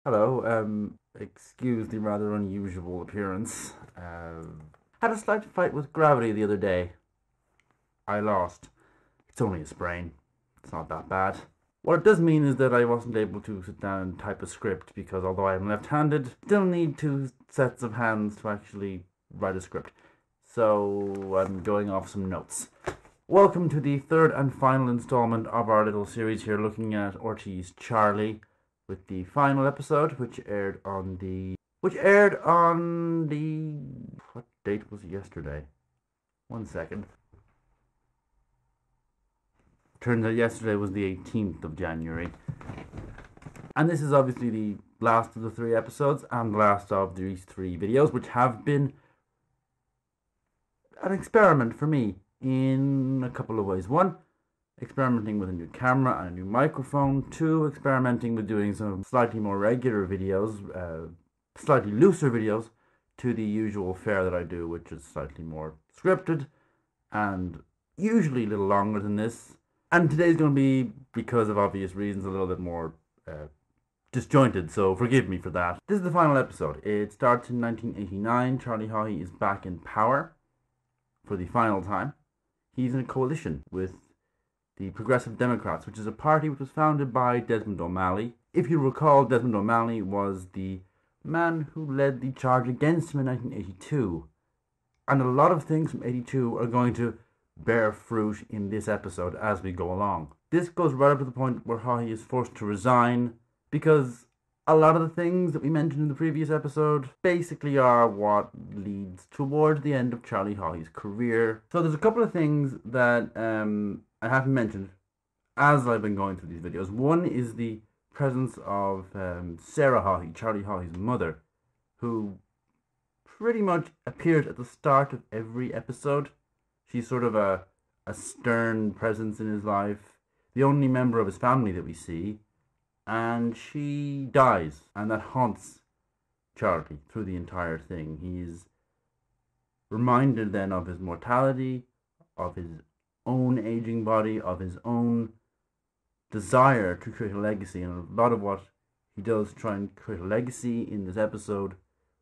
Hello, excuse the rather unusual appearance. Had a slight fight with gravity the other day. I lost. It's only a sprain. It's not that bad. What it does mean is that I wasn't able to sit down and type a script because although I am left-handed, still need two sets of hands to actually write a script. So I'm going off some notes. Welcome to the third and final installment of our little series here looking at Ortiz Charlie, with the final episode, which aired on the what date was it yesterday? 1 second. Turns out yesterday was the 18th of January. And this is obviously the last of the three episodes and last of these three videos, which have been an experiment for me in a couple of ways. One, experimenting with a new camera and a new microphone. Two, experimenting with doing some slightly more regular videos, slightly looser videos, to the usual fare that I do, which is slightly more scripted and usually a little longer than this. And today's going to be, because of obvious reasons, a little bit more disjointed, so forgive me for that. This is the final episode. It starts in 1989. Charlie Haughey is back in power for the final time. He's in a coalition with the Progressive Democrats, which is a party which was founded by Desmond O'Malley. If you recall, Desmond O'Malley was the man who led the charge against him in 1982. And a lot of things from 82 are going to bear fruit in this episode as we go along. This goes right up to the point where Haughey is forced to resign because a lot of the things that we mentioned in the previous episode basically are what leads towards the end of Charlie Haughey's career. So there's a couple of things that I haven't mentioned as I've been going through these videos. One is the presence of Sarah Haughey, Charlie Haughey's mother, who pretty much appears at the start of every episode. She's sort of a stern presence in his life, the only member of his family that we see, and she dies, and that haunts Charlie through the entire thing. He's reminded then of his mortality, of his own aging body, of his own desire to create a legacy, and a lot of what he does to try and create a legacy in this episode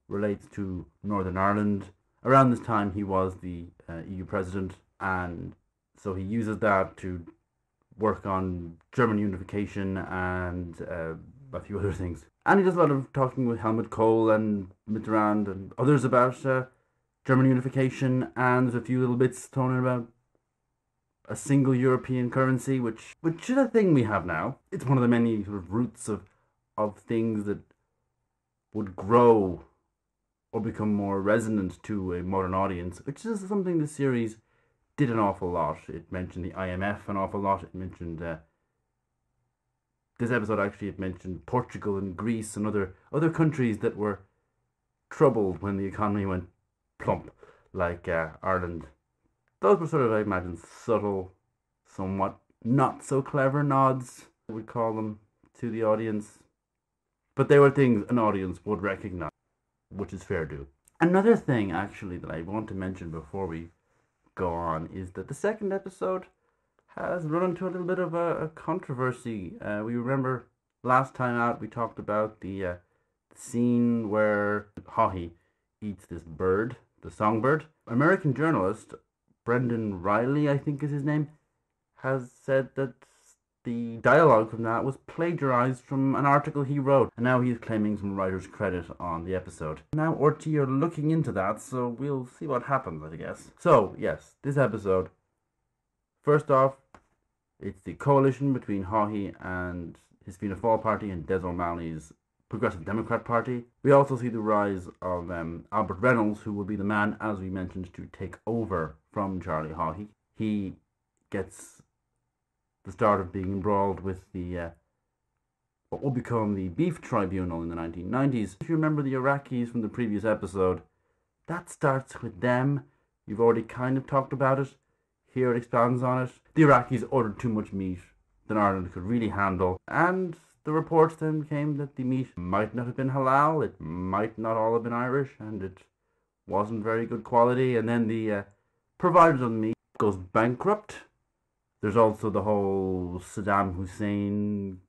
relates to Northern Ireland. Around this time he was the EU president, and so he uses that to work on German unification and a few other things. And he does a lot of talking with Helmut Kohl and Mitterrand and others about German unification, and there's a few little bits thrown in about a single European currency, which is a thing we have now. It's one of the many sort of roots of things that would grow or become more resonant to a modern audience, which is something the series did an awful lot. It mentioned the IMF an awful lot. It mentioned this episode actually it mentioned Portugal and Greece and other countries that were troubled when the economy went plump, like Ireland. Those were sort of, I imagine, subtle, somewhat not so clever nods, I would call them, to the audience. But they were things an audience would recognise, which is fair due. Another thing, actually, that I want to mention before we go on is that the second episode has run into a little bit of a controversy. We remember last time out we talked about the scene where Haughey eats this bird, the songbird. American journalist Brendan Riley, I think is his name, has said that the dialogue from that was plagiarized from an article he wrote, and now he's claiming some writer's credit on the episode. Now RT are looking into that, so we'll see what happens, I guess. So, yes, this episode, first off, it's the coalition between Haughey and his Fianna Fáil party and Des O'Malley's Progressive Democrat Party. We also see the rise of Albert Reynolds, who will be the man, as we mentioned, to take over from Charlie Haughey. He gets the start of being embroiled with the what will become the Beef Tribunal in the 1990s. If you remember the Iraqis from the previous episode, that starts with them. You've already kind of talked about it. Here it expands on it. The Iraqis ordered too much meat than Ireland could really handle, and the reports then came that the meat might not have been halal, it might not all have been Irish, and it wasn't very good quality, and then the providers of the meat goes bankrupt. There's also the whole Saddam Hussein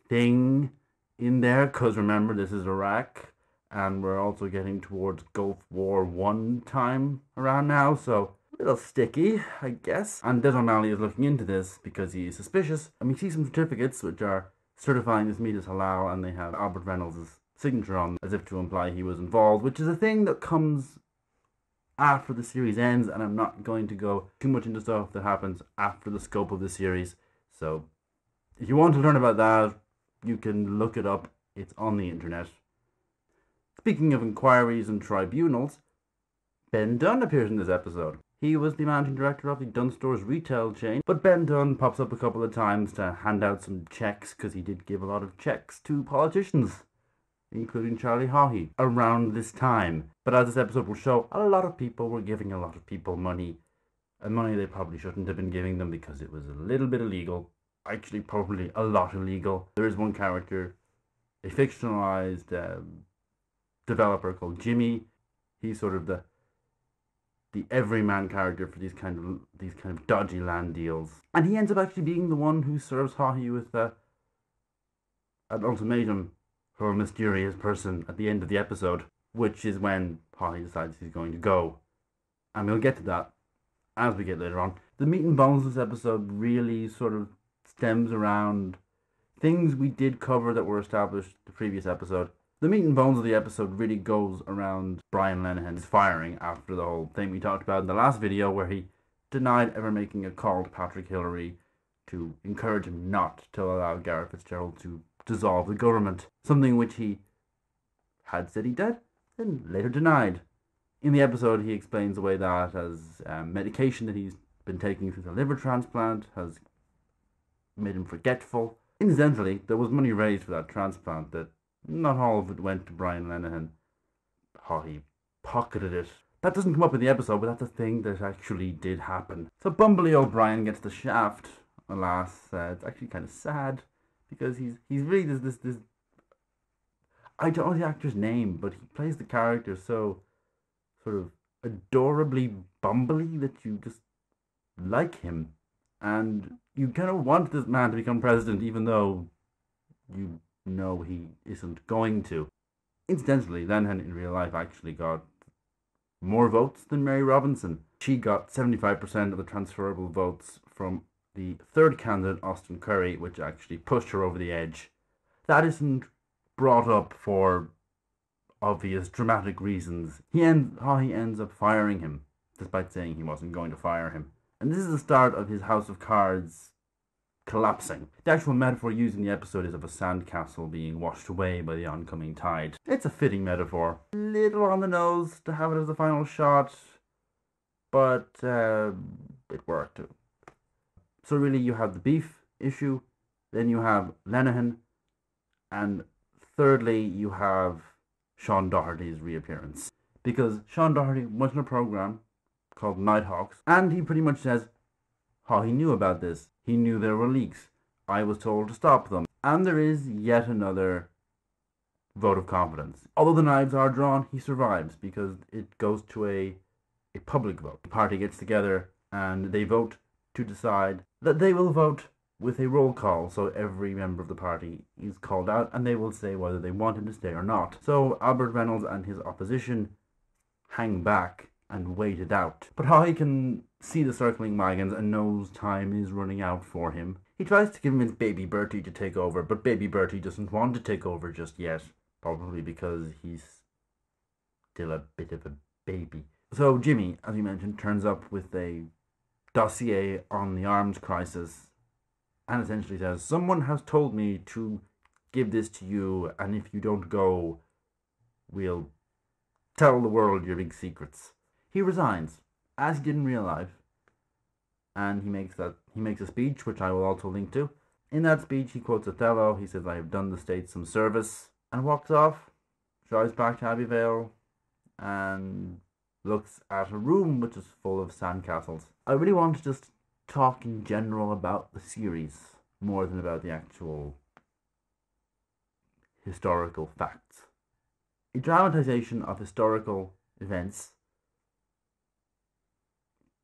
thing in there, because remember, this is Iraq, and we're also getting towards Gulf War One time around now, so a little sticky, I guess. And Des O'Malley is looking into this because he is suspicious, and we see some certificates which are certifying this meat is halal, and they have Albert Reynolds' signature on them, as if to imply he was involved, which is a thing that comes after the series ends, and I'm not going to go too much into stuff that happens after the scope of the series. So if you want to learn about that, you can look it up. It's on the internet. Speaking of inquiries and tribunals, Ben Dunn appears in this episode. He was the managing director of the Dunn Stores retail chain, but Ben Dunn pops up a couple of times to hand out some checks, because he did give a lot of checks to politicians, including Charlie Haughey, around this time. But as this episode will show, a lot of people were giving a lot of people money, and money they probably shouldn't have been giving them because it was a little bit illegal. Actually, probably a lot illegal. There is one character, a fictionalized developer called Jimmy. He's sort of the everyman character for these kind of dodgy land deals, and he ends up actually being the one who serves Haughey with an ultimatum for a mysterious person at the end of the episode, which is when Haughey decides he's going to go, and we'll get to that as we get later on. The meat and bones of this episode really sort of stems around things we did cover that were established the previous episode. The meat and bones of the episode really goes around Brian Lenihan's firing after the whole thing we talked about in the last video, where he denied ever making a call to Patrick Hillary to encourage him not to allow Gareth Fitzgerald to dissolve the government, something which he had said he did, then later denied. In the episode, he explains away that as medication that he's been taking since a liver transplant has made him forgetful. Incidentally, there was money raised for that transplant that not all of it went to Brian Lenihan. Haughey pocketed it. That doesn't come up in the episode, but that's a thing that actually did happen. So Bumbly O'Brien gets the shaft, alas. It's actually kind of sad, because he's really this I don't know the actor's name, but he plays the character so sort of adorably bumbly that you just like him, and you kind of want this man to become president, even though you know he isn't going to. Incidentally, Lenihan in real life actually got more votes than Mary Robinson. She got 75% of the transferable votes from the third candidate, Austin Curry, which actually pushed her over the edge. That isn't brought up for obvious dramatic reasons. Haughey ends up firing him, despite saying he wasn't going to fire him. And this is the start of his House of Cards collapsing. The actual metaphor used in the episode is of a sandcastle being washed away by the oncoming tide. It's a fitting metaphor. A little on the nose to have it as the final shot, but it worked. So really you have the beef issue, then you have Lenihan, and thirdly you have Sean Doherty's reappearance. Because Sean Doherty was in a program called Nighthawks, and he pretty much says how he knew about this. He knew there were leaks. I was told to stop them. And there is yet another vote of confidence. Although the knives are drawn, he survives because it goes to a public vote. The party gets together and they vote to decide that they will vote with a roll call. So every member of the party is called out and they will say whether they want him to stay or not. So Albert Reynolds and his opposition hang back and wait it out. But how he can see the circling wagons and knows time is running out for him. He tries to convince Baby Bertie to take over, but Baby Bertie doesn't want to take over just yet. Probably because he's still a bit of a baby. So Jimmy, as you mentioned, turns up with a dossier on the arms crisis and essentially says, someone has told me to give this to you, and if you don't go, we'll tell the world your big secrets. He resigns, as he did in real life, and he makes a speech, which I will also link to. In that speech, he quotes Othello. He says, I have done the state some service, and walks off, drives back to Abbeyvale, and looks at a room which is full of sandcastles. I really want to just talk in general about the series, more than about the actual historical facts. A dramatization of historical events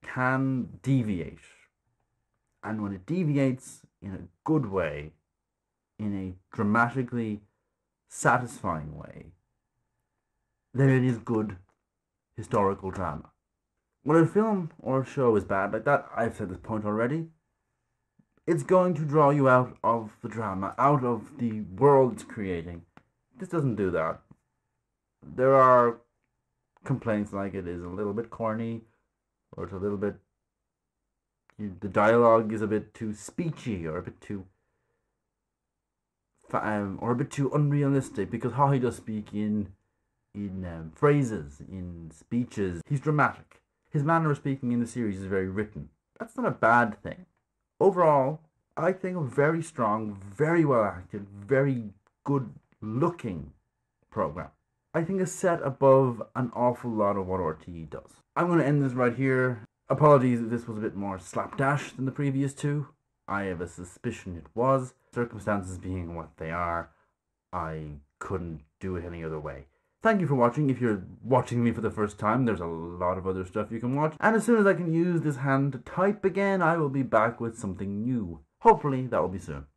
can deviate, and when it deviates in a good way, in a dramatically satisfying way, then it is good historical drama. When a film or a show is bad like that, I've said this point already, it's going to draw you out of the drama, out of the world it's creating. This doesn't do that. There are complaints like it is a little bit corny, or it's a little bit, the dialogue is a bit too speechy, or a bit too unrealistic, because Haughey does speak in phrases, in speeches. He's dramatic. His manner of speaking in the series is very written. That's not a bad thing. Overall, I think a very strong, very well acted, very good looking program. I think it's set above an awful lot of what RTE does. I'm going to end this right here. Apologies if this was a bit more slapdash than the previous two. I have a suspicion it was. Circumstances being what they are, I couldn't do it any other way. Thank you for watching. If you're watching me for the first time, there's a lot of other stuff you can watch. And as soon as I can use this hand to type again, I will be back with something new. Hopefully, that will be soon.